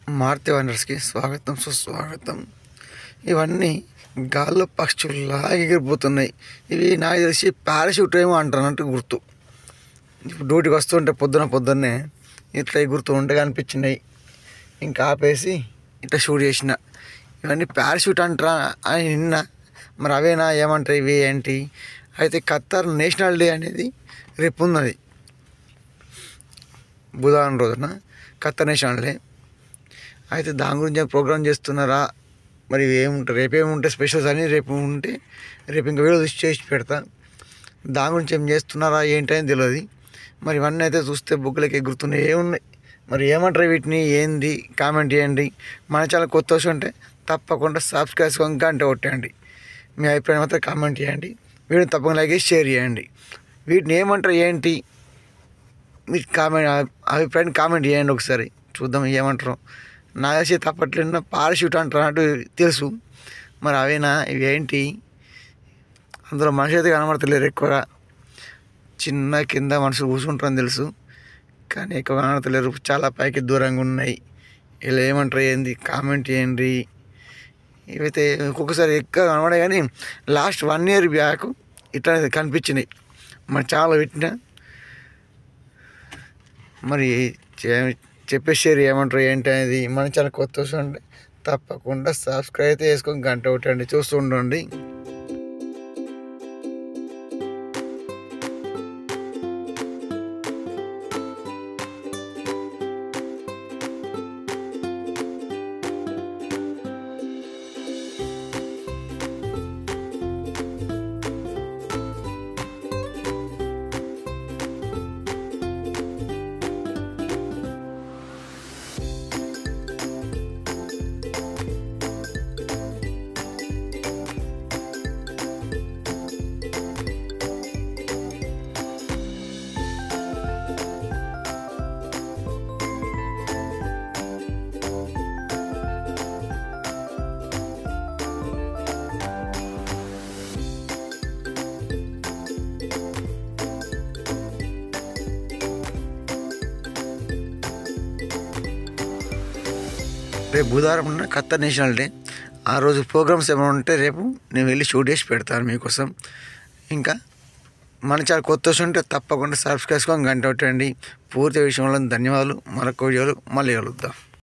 మారుతి వండర్స్కి స్వాగతం సుస్వాగతం. ఇవన్నీ గాల్లో పక్షుల్లా ఎగిరిపోతున్నాయి. ఇవి నాకు తెలిసి పారాషూట్ ఏమో అంటారంటే గుర్తు. ఇప్పుడు డ్యూటీకి వస్తుంటే పొద్దున్నే ఇట్లా ఎగురుతూ ఉంటే కనిపించినాయి. ఇంకా ఆపేసి ఇట్లా షూట్ చేసిన. ఇవన్నీ పారాషూట్ అంటారా అని నిన్న. మరి అవేనా ఏమంటారు ఇవి ఏంటి? అయితే ఖత్తర్ నేషనల్ డే అనేది రేపు ఉన్నది, బుధవారం రోజున ఖత్తర్ నేషనల్ డే. అయితే దాని గురించి ప్రోగ్రామ్ చేస్తున్నారా, మరి ఏముంటాయి రేపేముంటాయి స్పెషల్స్ అని రేపు ఉంటే రేపు ఇంకా వీడియో చేసి పెడతా. దాని గురించి ఏం చేస్తున్నారా ఏంటి అని తెలియదు. మరి ఇవన్నీ అయితే చూస్తే బుక్కులకి ఎగురుతున్నాయి ఏమున్నాయి. మరి ఏమంటారు వీటిని ఏంది కామెంట్ చేయండి. మన ఛానల్ కొత్త ఉంటే తప్పకుండా సబ్స్క్రైబ్ చేసుకొని గంట కొట్టండి. మీ అభిప్రాయం మాత్రం కామెంట్ చేయండి. వీడియో తప్పకుండా లైక్ చేసి షేర్ చేయండి. వీటిని ఏమంటారు ఏంటి మీ అభిప్రాయాన్ని కామెంట్ చేయండి. ఒకసారి చూద్దాం ఏమంటారు. నాకు తెలిసి తప్పట్లేదు పారాషూట్ అంటారు అన్నట్టు తెలుసు. మరి అవేనా ఇవి ఏంటి? అందులో మనిషి అయితే కనబడతలేరు ఎక్కువగా. చిన్న కింద మనుషులు కూర్చుంటారని తెలుసు, కానీ ఎక్కువ కనబడతలేరు. చాలా పైకి దూరంగా ఉన్నాయి. ఇలా ఏమంటారు ఏంది కామెంట్ చేయండి. ఇవైతే ఒక్కొక్కసారి ఎక్కువ కనబడే, కానీ లాస్ట్ 1 year బ్యాక్ ఇట్లా కనిపించినాయి. మరి చాలా పెట్టినా మరి చెప్పేసారు ఏమంటారు ఏంటి అనేది. మన ఛానల్ కొత్త వస్తుంటే తప్పకుండా సబ్స్క్రైబ్ అయితే చేసుకొని గంట కొట్టండి, చూస్తూ ఉండండి. రేపు బుధవారం ఉన్న ఖత్తర్ నేషనల్ డే. ఆ రోజు ప్రోగ్రామ్స్ ఏమైనా ఉంటే రేపు నేను వెళ్ళి షూట్ చేసి పెడతాను మీకోసం. ఇంకా మన ఛానల్ కొత్త ఉంటే తప్పకుండా సబ్స్క్రైబ్ చేసుకొని గంట కొట్టండి. పూర్తి విషయంలో ధన్యవాదాలు. మరొక వీడియోలు మళ్ళీ కలుద్దాం.